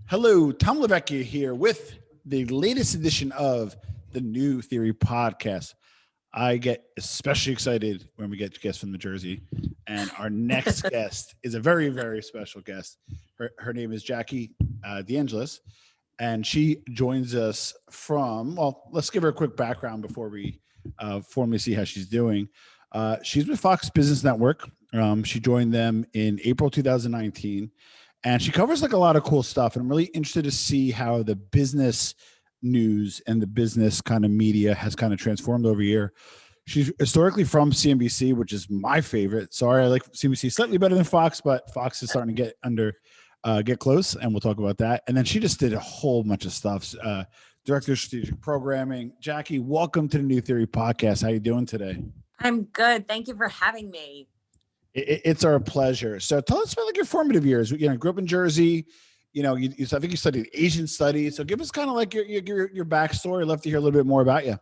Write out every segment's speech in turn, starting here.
Hello, Tom Levecchia here with the latest edition of the New Theory podcast. I get especially excited when we get guests from New Jersey, and our next guest is a very, very special guest. Her name is Jackie DeAngelis, and she joins us from, well, let's give her a quick background before we formally see how she's doing. She's with Fox Business Network. She joined them in April 2019. And she covers like a lot of cool stuff. And I'm really interested to see how the business news and the business kind of media has kind of transformed over here. She's historically from CNBC, which is my favorite. Sorry, I like CNBC slightly better than Fox, but Fox is starting to get close, and we'll talk about that. And then she just did a whole bunch of stuff. Director of Strategic Programming. Jackie, welcome to the New Theory podcast. How you doing today? I'm good. Thank you for having me. It's our pleasure. So tell us about like your formative years. You know, grew up in Jersey. You know, I think you studied Asian studies. So give us kind of like your backstory. I'd love to hear a little bit more about you.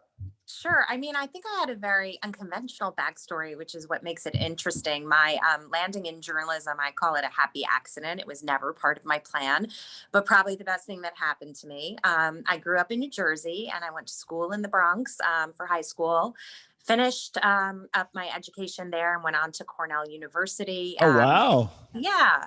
Sure. I mean, I think I had a very unconventional backstory, which is what makes it interesting. My landing in journalism, I call it a happy accident. It was never part of my plan, but probably the best thing that happened to me. I grew up in New Jersey, and I went to school in the Bronx for high school. Finished up my education there and went on to Cornell University. Oh, wow. Yeah,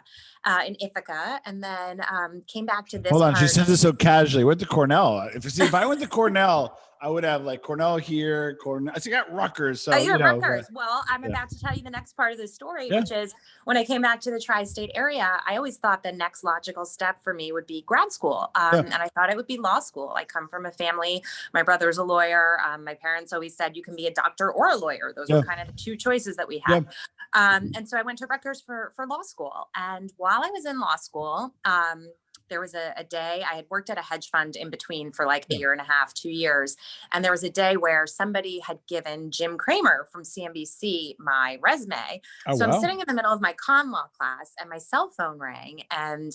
in Ithaca, and then came back to this. Hold on, she says it so casually. Went to Cornell. If I went to Cornell, I would have like Cornell here, Cornell. I got Rutgers. So you're Rutgers. Well, I'm about to tell you the next part of the story, which is when I came back to the tri-state area, I always thought the next logical step for me would be grad school. And I thought it would be law school. I come from a family. My brother's a lawyer. My parents always said you can be a doctor or a lawyer. Those were kind of the two choices that we had. And so I went to Rutgers for law school. And while I was in law school, there was a day I had worked at a hedge fund in between for like a year and a half, 2 years. And there was a day where somebody had given Jim Cramer from CNBC my resume. I'm sitting in the middle of my con law class and my cell phone rang, and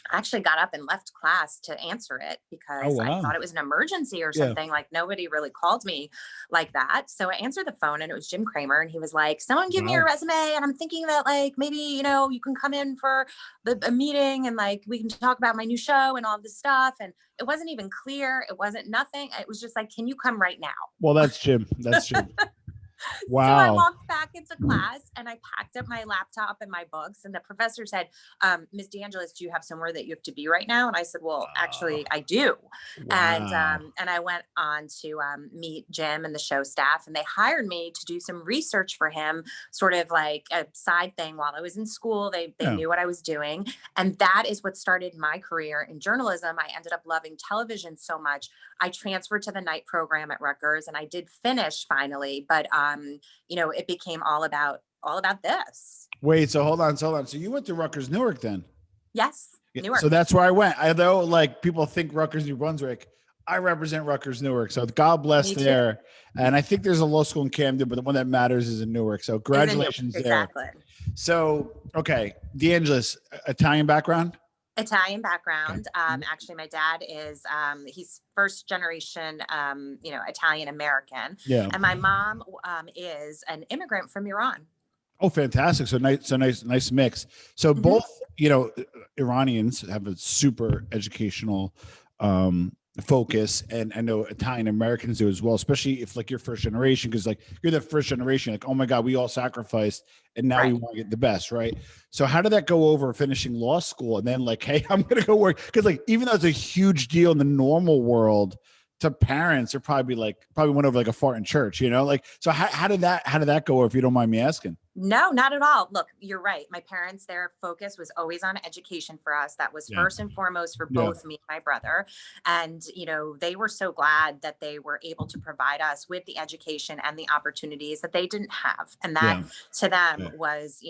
I actually got up and left class to answer it because I thought it was an emergency or something. Like nobody really called me like that. So I answered the phone, and it was Jim Cramer, and he was like, "Someone give me your resume. And I'm thinking that like, maybe, you know, you can come in for a meeting and like, we can talk about my new show and all this stuff." And it wasn't even clear. It wasn't nothing. It was just like, "Can you come right now?" Well, that's Jim. That's Jim. Wow. So I walked back into class and I packed up my laptop and my books, and the professor said, "Ms. DeAngelis, do you have somewhere that you have to be right now?" And I said, "Well, actually I do." And I went on to meet Jim and the show staff, and they hired me to do some research for him, sort of like a side thing while I was in school. They knew what I was doing. And that is what started my career in journalism. I ended up loving television so much. I transferred to the night program at Rutgers, and I did finish finally, but you know, it became all about this. Wait, so hold on. So you went to Rutgers Newark then? Yes, Newark. So that's where I went. Although like people think Rutgers New Brunswick, I represent Rutgers Newark. So God bless there. And I think there's a law school in Camden, but the one that matters is in Newark. So congratulations there. Exactly. So okay, DeAngelis, Italian background. Italian background. Actually, my dad is he's first generation, Italian American. Yeah. And my mom is an immigrant from Iran. Oh, fantastic! So nice mix. So both, Iranians have a super educational focus, and I know Italian Americans do as well, especially if like you're first generation, because like you're the first generation, like, oh my God, we all sacrificed and now we want to get the best, right? So how did that go over finishing law school and then like, hey, I'm gonna go work? Because like even though it's a huge deal in the normal world, to parents are probably went over like a fart in church, like, so how did that go over, if you don't mind me asking? No, not at all. Look, you're right. My parents, their focus was always on education for us. That was first and foremost for both me and my brother. And, they were so glad that they were able to provide us with the education and the opportunities that they didn't have. And that to them was,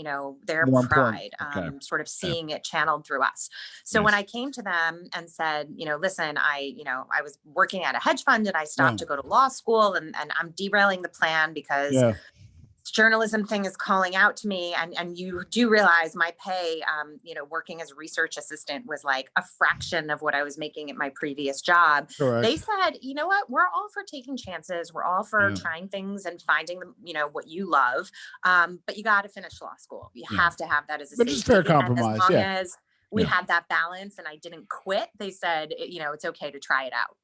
their more pride, sort of seeing it channeled through us. So when I came to them and said, listen, I was working at a hedge fund and I stopped to go to law school, and I'm derailing the plan because journalism thing is calling out to me. And you do realize my pay, working as a research assistant was like a fraction of what I was making at my previous job. Correct. They said, you know what, we're all for taking chances. We're all for trying things and finding, what you love. But you got to finish law school. You have to have that as a fair compromise. we had that balance and I didn't quit, they said, it's okay to try it out.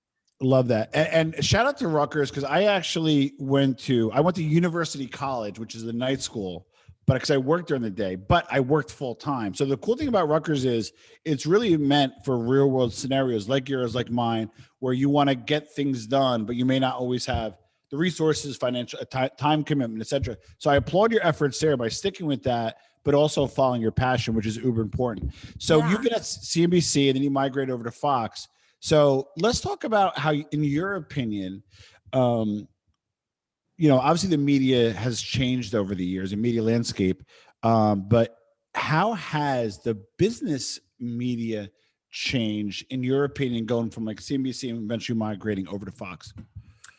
Love that. And shout out to Rutgers, because I actually went to University College, which is the night school, but because I worked during the day, but I worked full time. So the cool thing about Rutgers is it's really meant for real world scenarios like yours, like mine, where you want to get things done, but you may not always have the resources, financial time commitment, etc. So I applaud your efforts there by sticking with that, but also following your passion, which is uber important. So you've been at CNBC and then you migrate over to Fox. So let's talk about how, in your opinion, obviously the media has changed over the years, the media landscape, but how has the business media changed, in your opinion, going from like CNBC and eventually migrating over to Fox?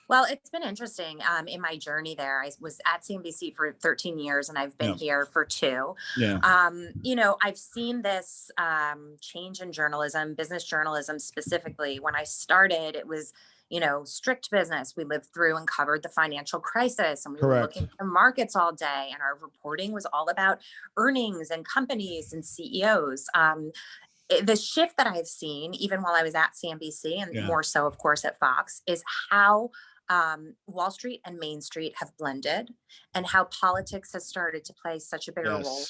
Well, it's been interesting in my journey there. I was at CNBC for 13 years and I've been here for 2. Yeah. I've seen this change in journalism, business journalism specifically. When I started, it was, strict business. We lived through and covered the financial crisis, and we were looking at the markets all day, and our reporting was all about earnings and companies and CEOs. The shift that I've seen, even while I was at CNBC and more so, of course, at Fox, is how Wall Street and Main Street have blended, and how politics has started to play such a bigger role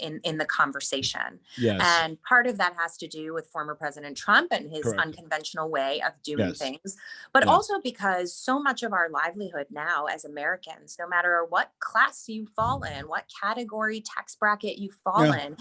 in the conversation. And part of that has to do with former President Trump and his unconventional way of doing things, but also because so much of our livelihood now as Americans, no matter what class you fall in, what category, tax bracket you fall in,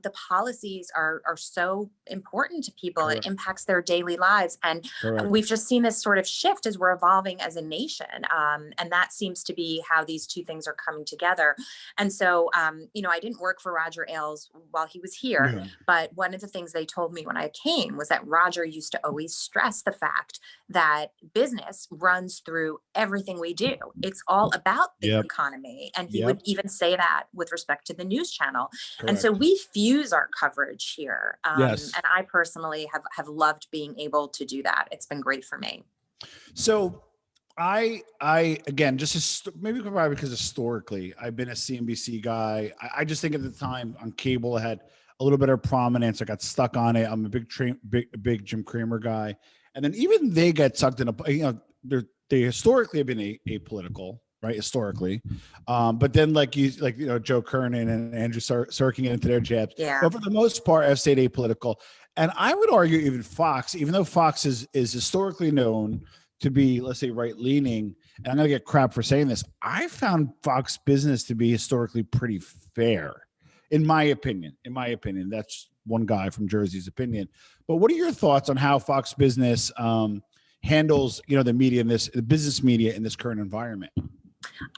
the policies are so important to people. It impacts their daily lives. And we've just seen this sort of shift as we're evolving as a nation. And that seems to be how these two things are coming together. And so, I didn't work for Roger Ailes while he was here, but one of the things they told me when I came was that Roger used to always stress the fact that business runs through everything we do. It's all about the economy. And he would even say that with respect to the news channel. And so we fuse our coverage here. And I personally have loved being able to do that. It's been great for me. So I again, maybe probably because historically I've been a CNBC guy. I just think at the time on cable, I had a little bit of prominence. I got stuck on it. I'm a big Jim Cramer guy. And then even they get sucked in they historically have been apolitical, right? Historically. But then Joe Kernan and Andrew Sorkin into their jabs. But for the most part, I've stayed apolitical. And I would argue even Fox, even though Fox is historically known to be, let's say, right-leaning, and I'm going to get crap for saying this, I found Fox Business to be historically pretty fair, in my opinion. That's one guy from Jersey's opinion. But what are your thoughts on how Fox Business handles, the business media in this current environment?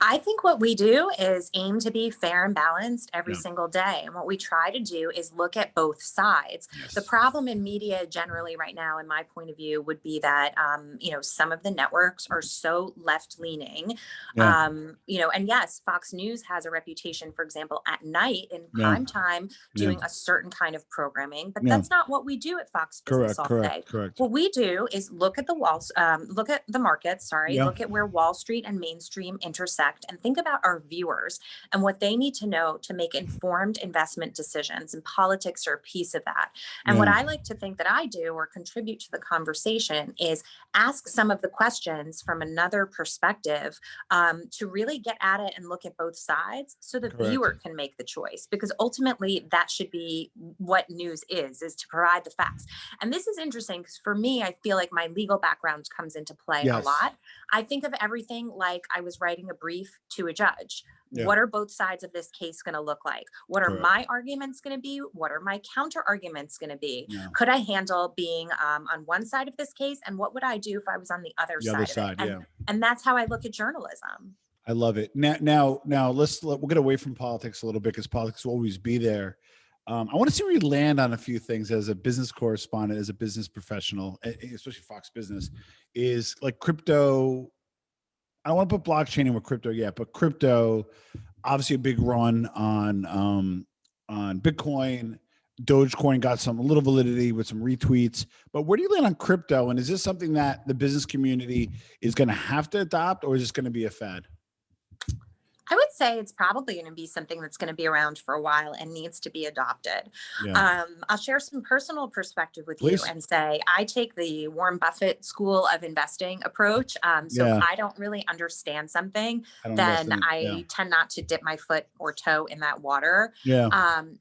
I think what we do is aim to be fair and balanced every single day. And what we try to do is look at both sides. The problem in media generally right now, in my point of view, would be that, some of the networks are so left leaning, and yes, Fox News has a reputation, for example, at night in prime time doing a certain kind of programming, but that's not what we do at Fox Business all day. What we do is look at the markets, look at where Wall Street and mainstream intersect, and think about our viewers and what they need to know to make informed investment decisions, and politics are a piece of that. And what I like to think that I do or contribute to the conversation is ask some of the questions from another perspective, to really get at it and look at both sides so the viewer can make the choice, because ultimately that should be what news is to provide the facts. And this is interesting because for me, I feel like my legal background comes into play a lot. I think of everything like I was writing a brief to a judge. What are both sides of this case going to look like? What are my arguments going to be? What are my counter arguments going to be? Could I handle being on one side of this case? And what would I do if I was on the other side of it? And that's how I look at journalism. I love it. Now we'll get away from politics a little bit, because politics will always be there. I want to see where you land on a few things as a business correspondent, as a business professional, especially Fox Business, is like crypto. I don't want to put blockchain in with crypto yet, but crypto, obviously a big run on Bitcoin. Dogecoin got a little validity with some retweets, but where do you land on crypto? And is this something that the business community is going to have to adopt, or is this going to be a fad? I would say it's probably going to be something that's going to be around for a while and needs to be adopted. Yeah. I'll share some personal perspective with you Please. and say I take the Warren Buffett school of investing approach. So if Yeah. I don't really understand something, I don't invest then in it. Yeah. I tend not to dip my foot or toe in that water. Yeah.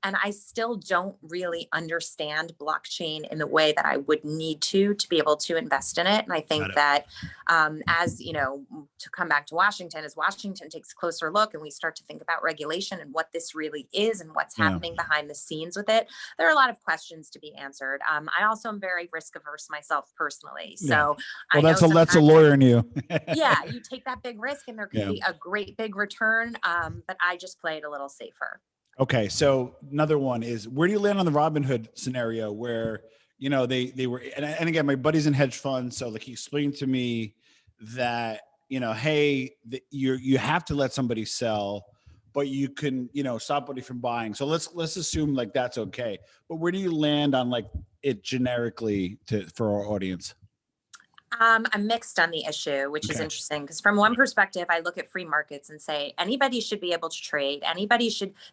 And I still don't really understand blockchain in the way that I would need to be able to invest in it. And I think that as you know, to come back to Washington, as Washington takes a closer look and we start to think about regulation and what this really is and what's happening behind the scenes with it, there are a lot of questions to be answered. I also am very risk averse myself personally. So well, that's a lawyer in you. Yeah, you take that big risk and there can be a great big return. But I just play it a little safer. Okay. So another one is, where do you land on the Robinhood scenario where, you know, they were, and again, my buddy's in hedge funds. So like he explained to me that, you know, hey, you have to let somebody sell, but you can, you know, stop somebody from buying. So let's assume like that's okay. But where do you land on like it generically for our audience? I'm mixed on the issue, which is interesting because from one perspective, I look at free markets and say anybody should be able to trade.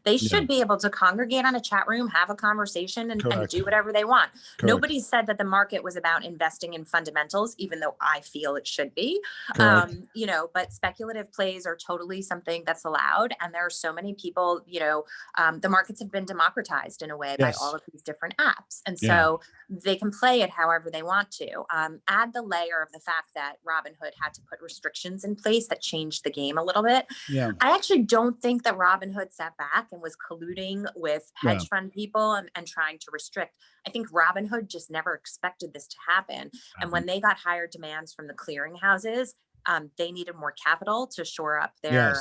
They should be able to congregate on a chat room, have a conversation and do whatever they want. Nobody said that the market was about investing in fundamentals, even though I feel it should be. You know, but speculative plays are totally something that's allowed. And there are so many people, you know, the markets have been democratized in a way by all of these different apps. And so they can play it however they want to. Add the layer of the fact that Robinhood had to put restrictions in place that changed the game a little bit. I actually don't think that Robinhood sat back and was colluding with hedge fund people and trying to restrict. I think Robinhood just never expected this to happen. And when they got higher demands from the clearinghouses, they needed more capital to shore up their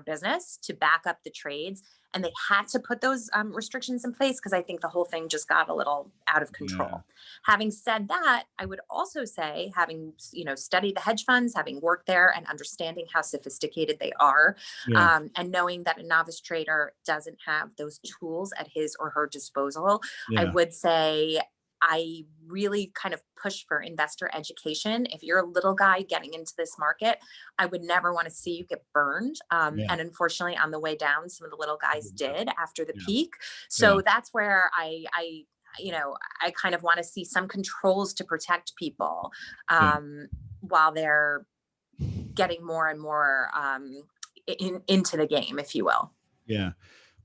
business, to back up the trades. And they had to put those restrictions in place because I think the whole thing just got a little out of control. Having said that, I would also say, having, you know, studied the hedge funds, having worked there and understanding how sophisticated they are, and knowing that a novice trader doesn't have those tools at his or her disposal, I would say I really kind of push for investor education. If you're a little guy getting into this market, I would never want to see you get burned. And unfortunately, on the way down, some of the little guys did after the peak. So that's where I you know, I kind of want to see some controls to protect people while they're getting more and more into the game, if you will. Yeah.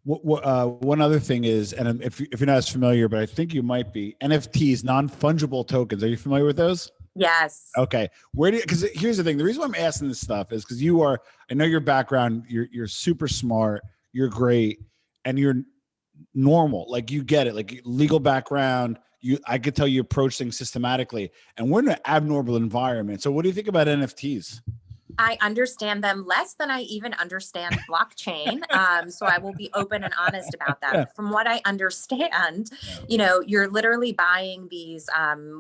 One other thing is, and if you're not as familiar, but I think you might be, NFTs, non-fungible tokens. Are you familiar with those? Yes. Okay. Because here's the thing. The reason why I'm asking this stuff is because I know your background, you're super smart, you're great, and you're normal. Like you get it, like legal background, I could tell you approach things systematically, and we're in an abnormal environment. So what do you think about NFTs? I understand them less than I even understand blockchain. So I will be open and honest about that. From what I understand, you know, you're literally buying these,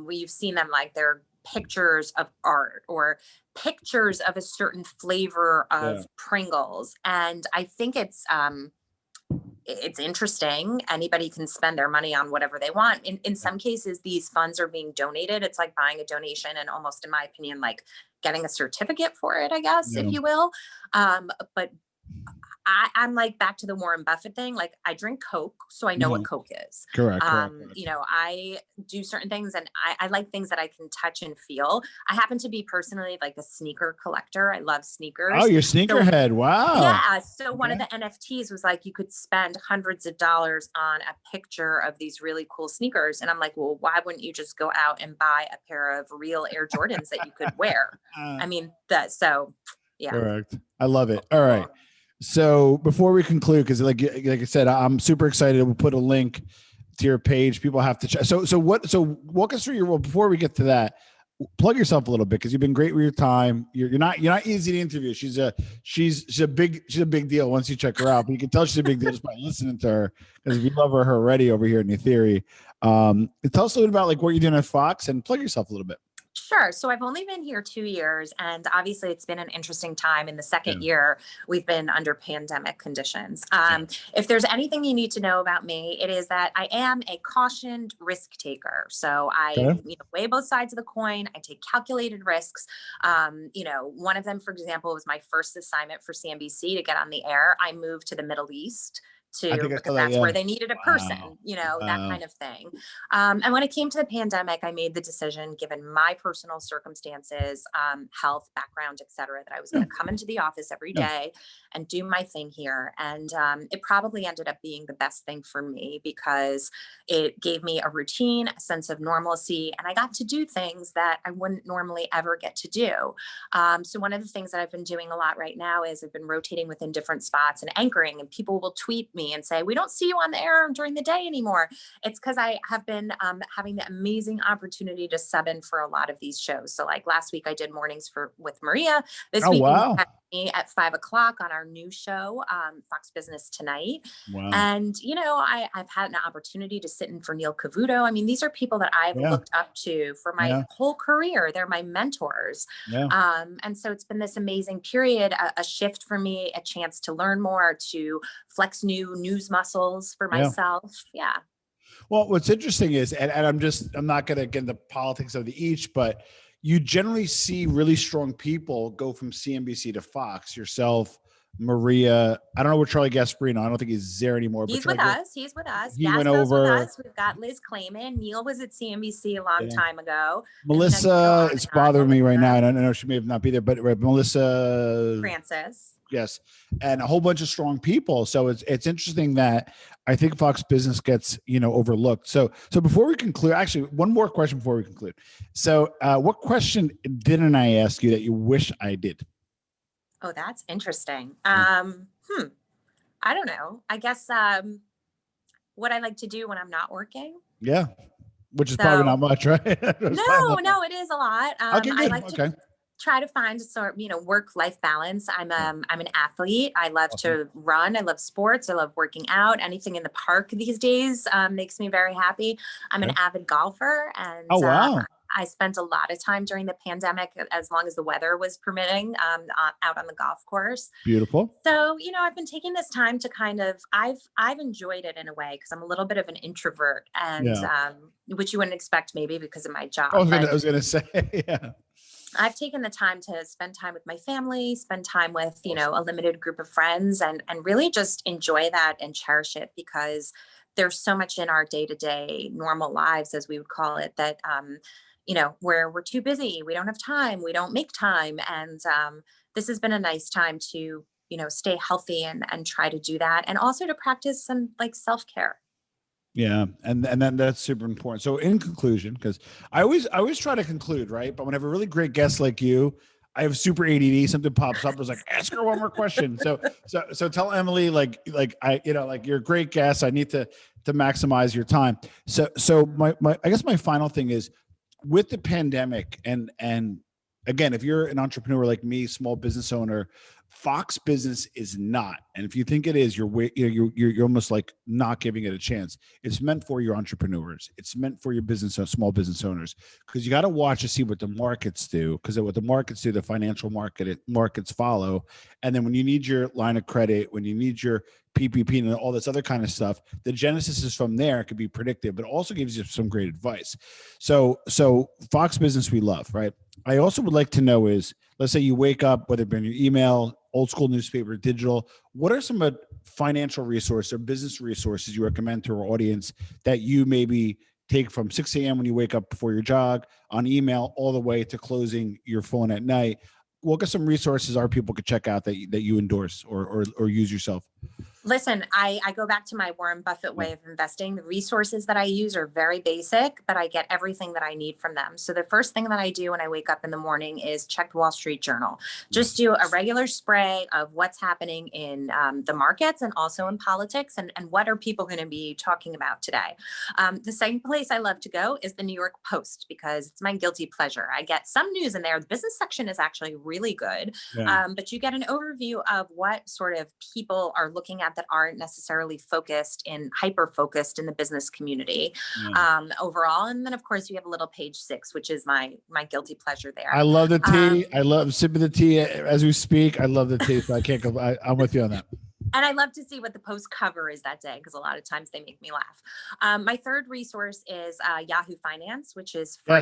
we've seen them like they're pictures of art or pictures of a certain flavor of Pringles. And I think it's interesting. Anybody can spend their money on whatever they want. In some cases, these funds are being donated. It's like buying a donation and almost, in my opinion, like getting a certificate for it, I guess, if you will. But I'm like back to the Warren Buffett thing. Like I drink Coke, so I know what Coke is. Correct. You know, I do certain things and I like things that I can touch and feel. I happen to be personally like a sneaker collector. I love sneakers. Oh, you're sneakerhead. Wow. Yeah. So one of the NFTs was like, you could spend hundreds of dollars on a picture of these really cool sneakers. And I'm like, well, why wouldn't you just go out and buy a pair of real Air Jordans that you could wear? I mean, yeah. Correct. I love it. All right. So before we conclude, because like I said, I'm super excited. We'll put a link to your page. People have to check. So walk us through your role before we get to that. Plug yourself a little bit because you've been great with your time. You're not easy to interview. She's a big deal once you check her out. But you can tell she's a big deal just by listening to her because we love her already over here in New Theory. Tell us a little bit about like what you're doing at Fox and plug yourself a little bit. Sure. So I've only been here 2 years, and obviously it's been an interesting time. In the Yeah. second year, we've been under pandemic conditions. Yeah. If there's anything you need to know about me, it is that I am a cautioned risk taker. So I, Okay. weigh both sides of the coin. I take calculated risks. One of them, for example, was my first assignment for CNBC to get on the air. I moved to the Middle East I to think I because saw that. that's Yeah. where they needed a person, Wow. that Wow. kind of thing. And when it came to the pandemic, I made the decision, given my personal circumstances, health, background, et cetera, that I was Yeah. going to come into the office every Yeah. day and do my thing here. And it probably ended up being the best thing for me because it gave me a routine, a sense of normalcy, and I got to do things that I wouldn't normally ever get to do. So one of the things that I've been doing a lot right now is I've been rotating within different spots and anchoring, and people will tweet me and say, "We don't see you on the air during the day anymore." It's because I have been having the amazing opportunity to sub in for a lot of these shows. So like last week I did mornings with Maria. This Oh, week you wow. had me at 5 o'clock on our new show, Fox Business Tonight. Wow. And, I've had an opportunity to sit in for Neil Cavuto. I mean, these are people that I've Yeah. looked up to for my Yeah. whole career. They're my mentors. Yeah. And so it's been this amazing period, a shift for me, a chance to learn more, to flex new news muscles for Yeah. myself. Yeah. Well, what's interesting is, and I'm not going to get into politics of the each, but you generally see really strong people go from CNBC to Fox. Yourself, Maria. I don't know where Charlie Gasparino. I don't think he's there anymore. He's But with us. He's with us. he went Gaspo's with over. us. We've got Liz Clayman. Neil was at CNBC a long Yeah. time ago. Melissa, it's bothering me right now. And I know she may not be there, but right, Melissa Francis. Yes, and a whole bunch of strong people. So it's interesting that I think Fox Business gets overlooked. So before we conclude, actually, one more question before we conclude. So, what question didn't I ask you that you wish I did? Oh, that's interesting. Yeah. I don't know. I guess what I like to do when I'm not working. Yeah, which is probably not much, right? No, it is a lot. Okay, good. I like to try to find work-life balance. I'm an athlete. I love to run. I love sports. I love working out. Anything in the park these days makes me very happy. I'm an avid golfer, and oh wow. I spent a lot of time during the pandemic, as long as the weather was permitting, out on the golf course. Beautiful. So, I've been taking this time to I've enjoyed it in a way, because I'm a little bit of an introvert, and which you wouldn't expect maybe because of my job. I was gonna say, yeah. I've taken the time to spend time with my family, spend time with, a limited group of friends, and really just enjoy that and cherish it, because there's so much in our day-to-day normal lives, as we would call it, that, where we're too busy. We don't have time. We don't make time. And this has been a nice time to, stay healthy and try to do that. And also to practice some self-care. Yeah, and then that's super important. So in conclusion, because I always try to conclude, right? But when I have a really great guest like you, I have super ADD. Something pops up. I was like, ask her one more question. So tell Emily, you're a great guest. I need to maximize your time. So my I guess my final thing is, with the pandemic, and again, if you're an entrepreneur like me, small business owner, Fox Business is not. And if you think it is, you're almost like not giving it a chance. It's meant for your entrepreneurs. It's meant for your small business owners, because you got to watch to see what the markets do. Because what the markets do, the financial markets follow. And then when you need your line of credit, when you need your PPP and all this other kind of stuff, the genesis is from there. It could be predictive, but also gives you some great advice. So Fox Business, we love, right? I also would like to know is, let's say you wake up, whether it be in your email, old school newspaper, digital, what are some financial resources or business resources you recommend to our audience that you maybe take from 6 a.m. when you wake up before your jog, on email, all the way to closing your phone at night? What are some resources our people could check out that you endorse or use yourself? Listen, I go back to my Warren Buffett way of investing. The resources that I use are very basic, but I get everything that I need from them. So the first thing that I do when I wake up in the morning is check the Wall Street Journal. Just do a regular spray of what's happening in the markets and also in politics, and what are people going to be talking about today. The second place I love to go is the New York Post, because it's my guilty pleasure. I get some news in there. The business section is actually really good, but you get an overview of what sort of people are looking at that aren't necessarily hyper focused in the business community overall. And then of course you have a little Page Six, which is my guilty pleasure there. I love the tea. I love sipping the tea as we speak. I love the tea. So I can't go. I'm with you on that. And I love to see what the post cover is that day, because a lot of times they make me laugh. My third resource is Yahoo Finance, which is free.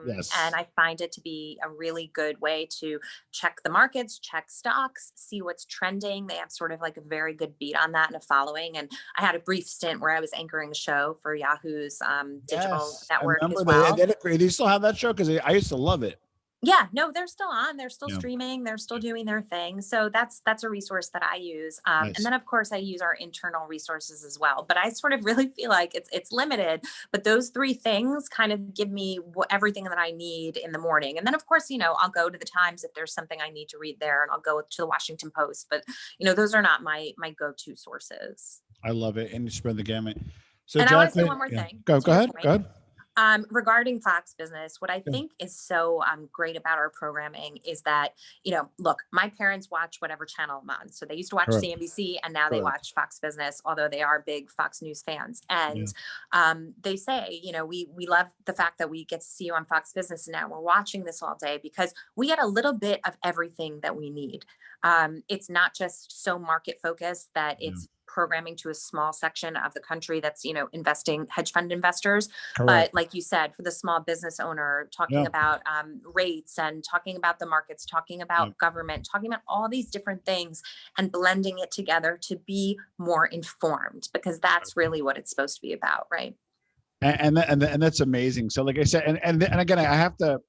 Yes. And I find it to be a really good way to check the markets, check stocks, see what's trending. They have sort of like a very good beat on that and a following. And I had a brief stint where I was anchoring a show for Yahoo's digital network as well. They still have that show? Because I used to love it. Yeah, no, they're still on. They're still streaming. They're still doing their thing. So that's a resource that I use. Nice. And then of course I use our internal resources as well. But I sort of really feel like it's limited. But those three things kind of give me everything that I need in the morning. And then of course, I'll go to the Times if there's something I need to read there, and I'll go to the Washington Post. But those are not my go-to sources. I love it, and you spread the gamut. So, and I want to say one more thing. Go ahead. Go ahead. Regarding Fox Business, what I think is so great about our programming is that, look, my parents watch whatever channel I'm on. So they used to watch CNBC, and now they watch Fox Business, although they are big Fox News fans. And they say, we love the fact that we get to see you on Fox Business, and now we're watching this all day because we get a little bit of everything that we need. It's not just so market focused that it's programming to a small section of the country that's, investing hedge fund investors. Correct. But like you said, for the small business owner, talking about rates and talking about the markets, talking about government, talking about all these different things and blending it together to be more informed, because that's really what it's supposed to be about. Right. And that's amazing. So like I said, and again, I have to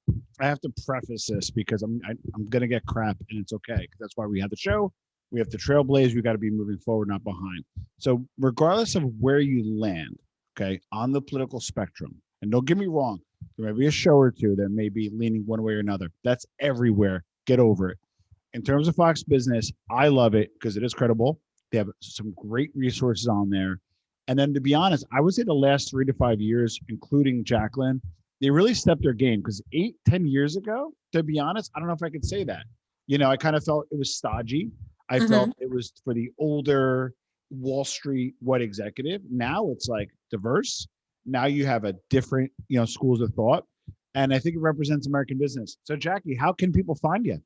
preface this because I'm going to get crap, and it's okay. That's why we have the show. We have to trailblaze. We got to be moving forward, not behind. So regardless of where you land, okay, on the political spectrum, and don't get me wrong, there may be a show or two that may be leaning one way or another. That's everywhere. Get over it. In terms of Fox Business, I love it because it is credible. They have some great resources on there. And then to be honest, I would say the last 3 to 5 years, including Jacqueline, they really stepped their game, because 8-10 years ago, to be honest, I don't know if I could say that. I kind of felt it was stodgy. I felt it was for the older Wall Street white executive. Now it's like diverse. Now you have a different, schools of thought. And I think it represents American business. So Jackie, how can people find you?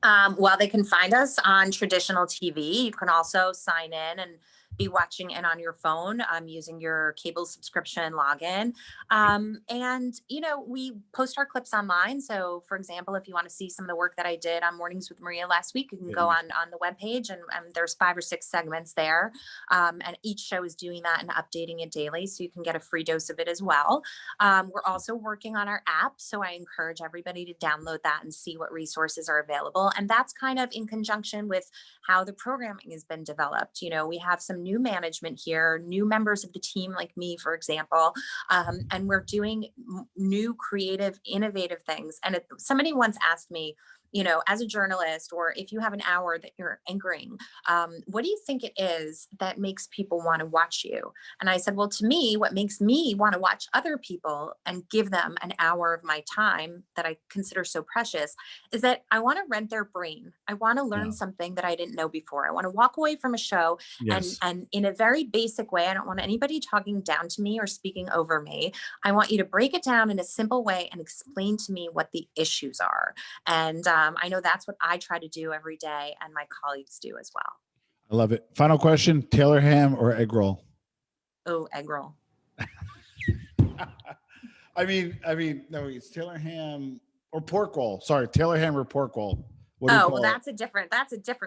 Well, they can find us on traditional TV. You can also sign in and be watching it on your phone using your cable subscription login. And, we post our clips online. So for example, if you want to see some of the work that I did on Mornings with Maria last week, you can go on the webpage and there's 5 or 6 segments there. And each show is doing that and updating it daily. So you can get a free dose of it as well. We're also working on our app. So I encourage everybody to download that and see what resources are available. And that's kind of in conjunction with how the programming has been developed. We have some new management here, new members of the team like me, for example, and we're doing new, creative, innovative things. And somebody once asked me, as a journalist, or if you have an hour that you're anchoring, what do you think it is that makes people want to watch you? And I said, well, to me, what makes me want to watch other people and give them an hour of my time that I consider so precious is that I want to rent their brain. I want to learn something that I didn't know before. I want to walk away from a show and in a very basic way. I don't want anybody talking down to me or speaking over me. I want you to break it down in a simple way and explain to me what the issues are. And I know that's what I try to do every day, and my colleagues do as well. I love it. Final question: Taylor ham or egg roll? Oh, egg roll. I mean, no, it's Taylor ham or pork roll. Sorry, Taylor ham or pork roll. Well, that's a different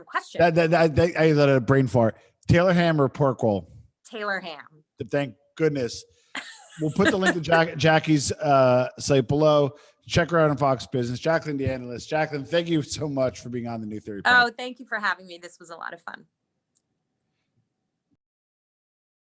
question. I let a brain fart. Taylor ham or pork roll? Taylor ham. Thank goodness. We'll put the link to Jackie's site below. Check her out on Fox Business. Jacqueline DeAngelis. Jacqueline, thank you so much for being on the New Theory Podcast. Oh, thank you for having me. This was a lot of fun.